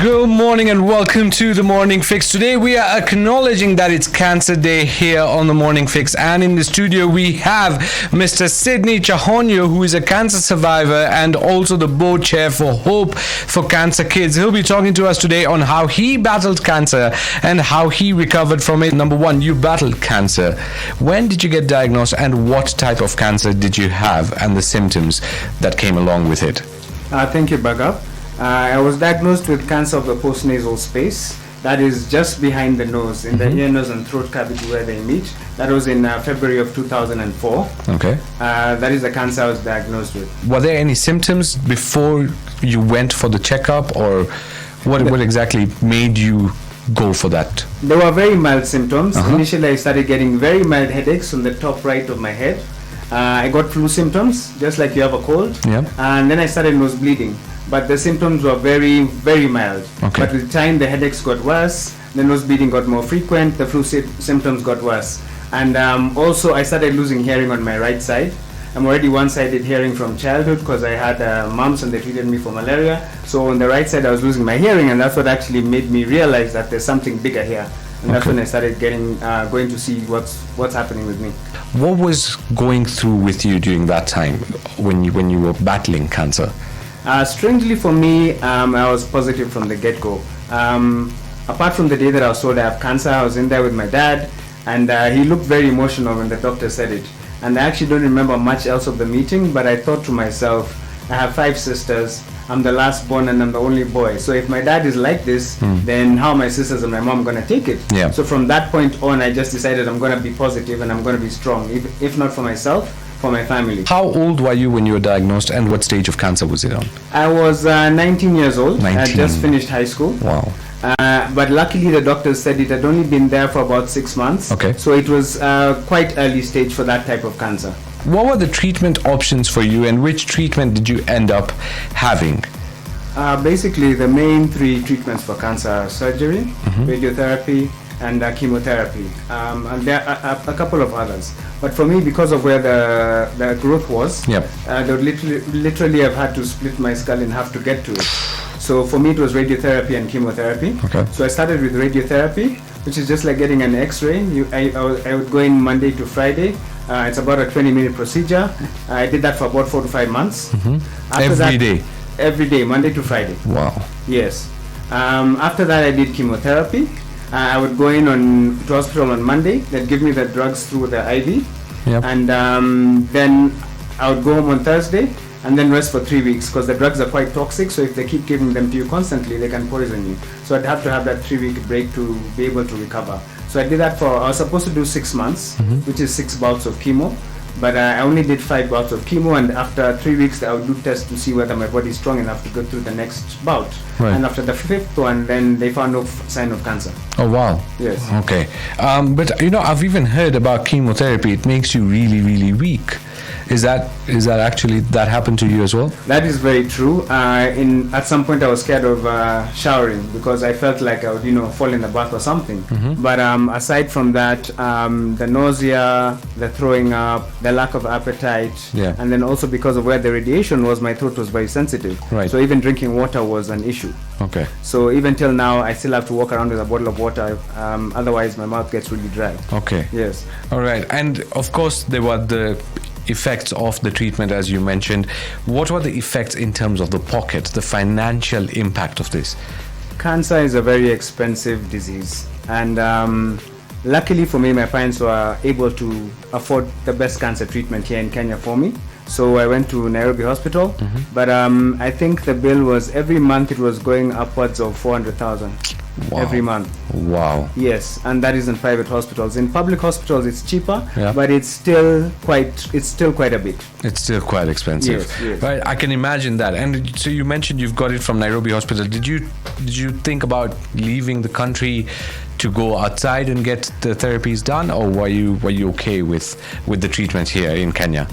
Good morning and welcome to the Morning Fix. Today we are acknowledging that it's Cancer Day here on the Morning Fix, and in the studio we have Mr. Sydney Chahonyo, who is a cancer survivor and also the board chair for Hope for Cancer Kids. He'll be talking to us today on how he battled cancer and how he recovered from it. Number one, you battled cancer. When did you get diagnosed and what type of cancer did you have and the symptoms that came along with it? Thank you, Bhargav. I was diagnosed with cancer of the postnasal space. That is just behind the nose, in the ear, nose, and throat cavity where they meet. That was in February of 2004. Okay. That is the cancer I was diagnosed with. Were there any symptoms before you went for the checkup, or what exactly made you go for that? There were very mild symptoms. Initially, I started getting very mild headaches on the top right of my head. I got flu symptoms, just like you have a cold. Yeah. And then I started nose bleeding. But the symptoms were very, very mild. Okay. But with time, the headaches got worse, the nose bleeding got more frequent, the flu symptoms got worse. And also, I started losing hearing on my right side. I'm already one-sided hearing from childhood because I had mumps and they treated me for malaria. So on the right side, I was losing my hearing, and that's what actually made me realize that there's something bigger here. And that's when I started going to see what's happening with me. What was going through with you during that time when you were battling cancer? Strangely for me, I was positive from the get-go. Apart from the day that I was told I have cancer, I was in there with my dad, and he looked very emotional when the doctor said it. And I actually don't remember much else of the meeting, but I thought to myself, I have 5 sisters, I'm the last born and I'm the only boy. So if my dad is like this, then how are my sisters and my mom going to take it? Yeah. So from that point on, I just decided I'm going to be positive and I'm going to be strong, if not for myself, for my family. How old were you when you were diagnosed, and what stage of cancer was it on? I was 19 years old. 19. I just finished high school. Wow. But luckily the doctors said it had only been there for about 6 months. Okay. So it was quite early stage for that type of cancer. What were the treatment options for you, and which treatment did you end up having? Basically, the main 3 treatments for cancer are surgery, radiotherapy, and chemotherapy. And there are a couple of others. But for me, because of where the growth was, Yep. they would literally have had to split my skull in half to get to it. So for me, it was radiotherapy and chemotherapy. Okay. So I started with radiotherapy, which is just like getting an X-ray. I would go in Monday to Friday. It's about a 20-minute procedure. I did that for about 4 to 5 months. Every day? Every day, Monday to Friday. Wow. Yes. After that, I did chemotherapy. I would go in to hospital on Monday. They'd give me the drugs through the IV. Yep. And then I would go home on Thursday and then rest for 3 weeks because the drugs are quite toxic. So if they keep giving them to you constantly, they can poison you. So I'd have to have that 3-week break to be able to recover. So I did that I was supposed to do 6 months, which is 6 bouts of chemo. But I only did 5 bouts of chemo, and after 3 weeks, I would do tests to see whether my body is strong enough to go through the next bout. Right. And after the 5th one, then they found no sign of cancer. Oh, wow. Yes. Okay. But, I've even heard about chemotherapy. It makes you really, really weak. Is that actually, that happened to you as well? That is very true. At some point, I was scared of showering because I felt like I would, fall in the bath or something. But aside from that, the nausea, the throwing up, the lack of appetite, Yeah. and then also because of where the radiation was, my throat was very sensitive. Right. So even drinking water was an issue. Okay. So even till now, I still have to walk around with a bottle of water. Otherwise, my mouth gets really dry. Okay. Yes. All right. And of course, there were the effects of the treatment, as you mentioned. What were the effects in terms of the pocket, the financial impact of this? Cancer is a very expensive disease. And luckily for me, my parents were able to afford the best cancer treatment here in Kenya for me. So I went to Nairobi Hospital. But I think the bill was, every month it was going upwards of 400,000. Wow. Every month. Wow. Yes, and that is in private hospitals. In public hospitals, it's cheaper, Yeah. but it's still quite a bit. It's still quite expensive. Yes. Right, I can imagine that. And so you mentioned you've got it from Nairobi Hospital. Did you think about leaving the country to go outside and get the therapies done, or were you okay with the treatment here in Kenya?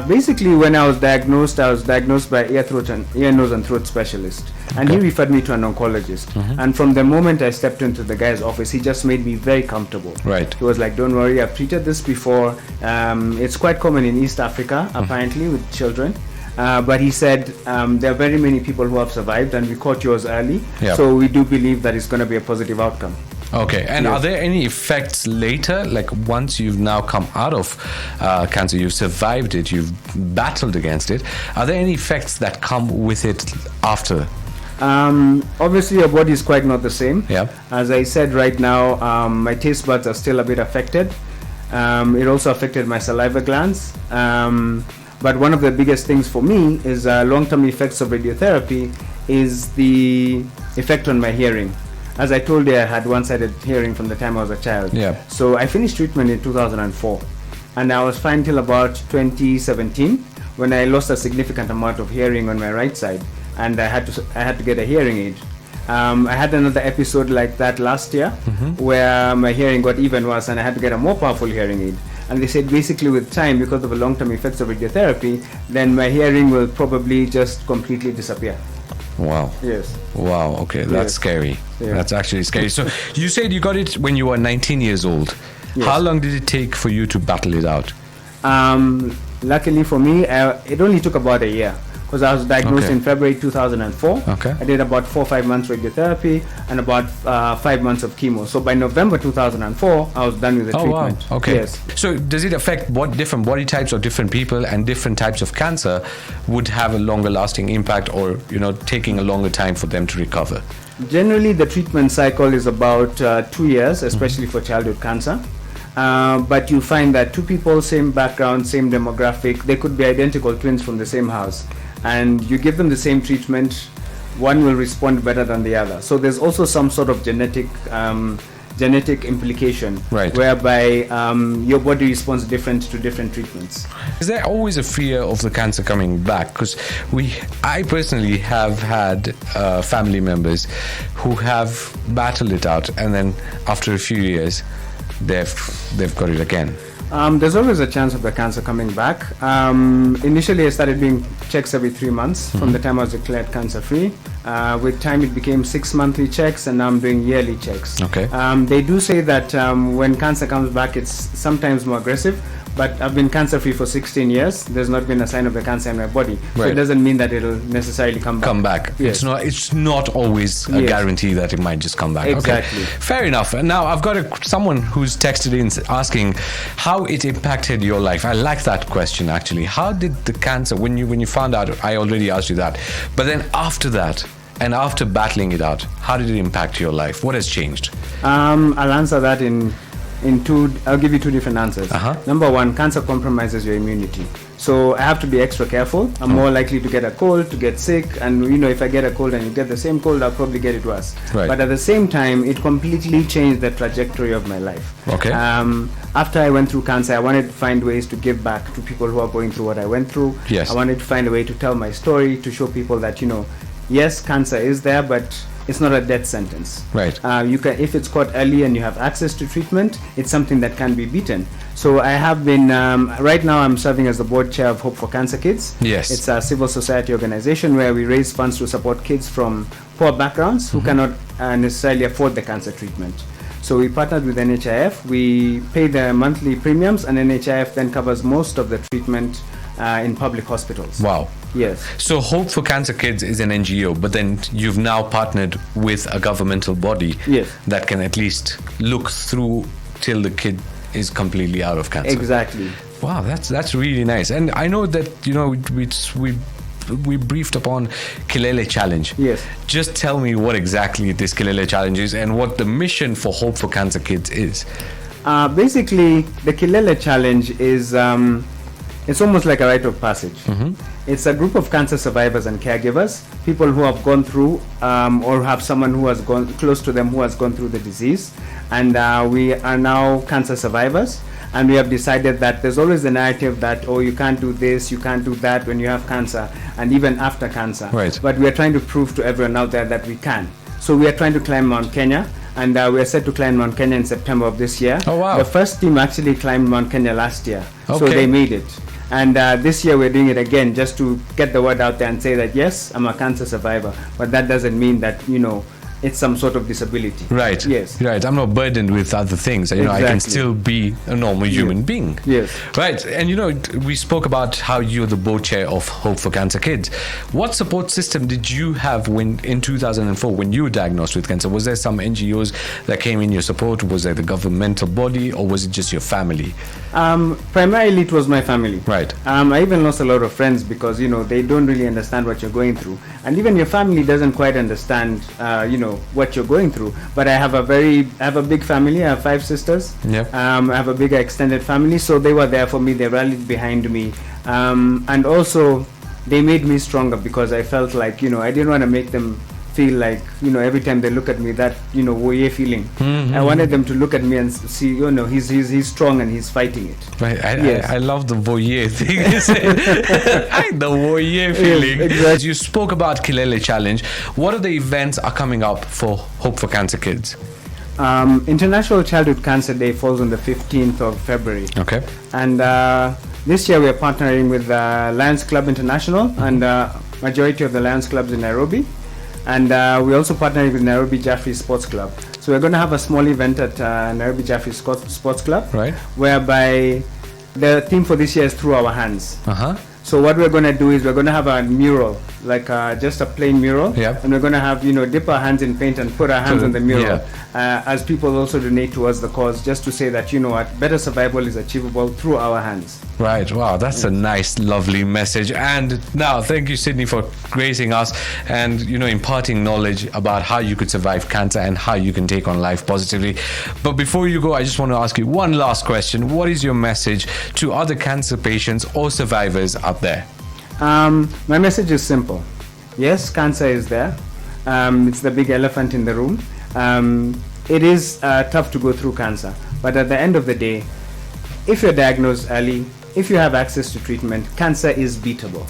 Basically, when I was diagnosed by ear, nose, and throat specialist, and he referred me to an oncologist. And from the moment I stepped into the guy's office, he just made me very comfortable. Right. He was like, "Don't worry, I've treated this before. It's quite common in East Africa, apparently, with children." But he said there are very many people who have survived, and we caught yours early. Yep. So we do believe that it's going to be a positive outcome. Okay, and Yes. are there any effects later, like once you've now come out of cancer, you've survived it, you've battled against it, are there any effects that come with it after? Obviously, your body is quite not the same. Yeah. As I said, right now, my taste buds are still a bit affected. It also affected my saliva glands. But one of the biggest things for me is long-term effects of radiotherapy is the effect on my hearing. As I told you, I had one-sided hearing from the time I was a child. Yeah. So I finished treatment in 2004, and I was fine till about 2017 when I lost a significant amount of hearing on my right side, and I had to get a hearing aid. I had another episode like that last year where my hearing got even worse, and I had to get a more powerful hearing aid. And they said basically with time, because of the long-term effects of radiotherapy, then my hearing will probably just completely disappear. Wow. Yes. Wow, okay, that's Yes. scary. Yeah. That's actually scary. So you said you got it when you were 19 years old. Yes. How long did it take for you to battle it out? Luckily for me, it only took about a year, because I was diagnosed Okay. in February 2004. Okay. I did about 4 or 5 months radiotherapy and about 5 months of chemo. So by November 2004, I was done with the Oh, wow. treatment. Okay. Yes. So does it affect what different body types or different people and different types of cancer would have a longer lasting impact, or, taking a longer time for them to recover? Generally, the treatment cycle is about 2 years, especially for childhood cancer. But you find that two people, same background, same demographic, they could be identical twins from the same house, and you give them the same treatment, one will respond better than the other. So there's also some sort of genetic implication, Right. whereby your body responds different to different treatments. Is there always a fear of the cancer coming back? Because I personally have had family members who have battled it out, and then after a few years, they've got it again. There's always a chance of the cancer coming back. Initially, I started doing checks every 3 months from the time I was declared cancer-free. With time, it became 6 monthly checks, and now I'm doing yearly checks. Okay. They do say that when cancer comes back, it's sometimes more aggressive. But I've been cancer-free for 16 years. There's not been a sign of the cancer in my body. So Right. it doesn't mean that it'll necessarily come back. Yes. It's not always a Yes. guarantee that it might just come back. Exactly. Okay. Fair enough. And now I've got someone who's texted in asking how it impacted your life. I like that question, actually. How did the cancer, when you found out, I already asked you that, but then after that and after battling it out, how did it impact your life? What has changed? I'll answer that in two. I'll give you two different answers. Uh-huh. Number one, cancer compromises your immunity, so I have to be extra careful. I'm more likely to get a cold, to get sick, and if I get a cold and you get the same cold, I'll probably get it worse. Right. But at the same time, it completely changed the trajectory of my life. Okay. After I went through cancer, I wanted to find ways to give back to people who are going through what I went through. Yes. I wanted to find a way to tell my story, to show people that yes, cancer is there, but it's not a death sentence. Right. You can, if it's caught early and you have access to treatment, it's something that can be beaten. So I have been, right now I'm serving as the board chair of Hope for Cancer Kids. Yes. It's a civil society organization where we raise funds to support kids from poor backgrounds who cannot necessarily afford the cancer treatment. So we partnered with NHIF, we pay their monthly premiums, and NHIF then covers most of the treatment in public hospitals. Wow. Yes. So Hope for Cancer Kids is an NGO, but then you've now partnered with a governmental body Yes. that can at least look through till the kid is completely out of cancer. Exactly. Wow, that's really nice. And I know that we briefed upon Kilele Challenge. Yes. Just tell me what exactly this Kilele Challenge is and what the mission for Hope for Cancer Kids is. Basically, the Kilele Challenge is it's almost like a rite of passage. It's a group of cancer survivors and caregivers, people who have gone through or have someone who has gone close to them who has gone through the disease, and we are now cancer survivors. And we have decided that there's always the narrative that, you can't do this, you can't do that when you have cancer, and even after cancer. Right. But we are trying to prove to everyone out there that we can. So we are trying to climb Mount Kenya, and we are set to climb Mount Kenya in September of this year. Oh, wow. The first team actually climbed Mount Kenya last year, so Okay. they made it. And this year we're doing it again just to get the word out there and say that yes, I'm a cancer survivor, but that doesn't mean that it's some sort of disability. Right. Yes. Right. I'm not burdened with other things. You know, I can Exactly. still be a normal human being. Yes. Right. And you know, we spoke about how you're the board chair of Hope for Cancer Kids. What support system did you have when in 2004 when you were diagnosed with cancer? Was there some NGOs that came in your support? Was there the governmental body, or was it just your family? Primarily, it was my family. Right. I even lost a lot of friends because you know they don't really understand what you're going through, and even your family doesn't quite understand, you know, what you're going through. But I have a big family. I have 5 sisters. Yeah. I have a bigger extended family, so they were there for me. They rallied behind me, and also they made me stronger because I felt like, you know, I didn't want to make them feel like, you know, every time they look at me, that, you know, woye feeling. I wanted them to look at me and see, you know, he's strong and he's fighting it. Right. Yes. I love the voyeur thing. The voyeur feeling. exactly. You spoke about Kilele Challenge. What are the events are coming up for Hope for Cancer Kids? International Childhood Cancer Day falls on the 15th of February. Okay. And this year we are partnering with Lions Club International and majority of the Lions clubs in Nairobi. And we're also partnering with Nairobi Jaffrey Sports Club. So we're going to have a small event at Nairobi Jaffrey Sports Club, Right. whereby the theme for this year is Through Our Hands. Uh-huh. So what we're going to do is we're going to have a mural, like just a plain mural, Yep. and we're going to have, you know, dip our hands in paint and put our hands on the mural, yeah. as people also donate towards the cause, just to say that, you know what, better survival is achievable through our hands. Right. Wow, that's a nice, lovely message. And now, thank you, Sidney, for gracing us and, you know, imparting knowledge about how you could survive cancer and how you can take on life positively. But before you go, I just want to ask you one last question. What is your message to other cancer patients or survivors out there? My message is simple. Yes, cancer is there. It's the big elephant in the room. It is tough to go through cancer, but at the end of the day, if you're diagnosed early, if you have access to treatment, cancer is beatable.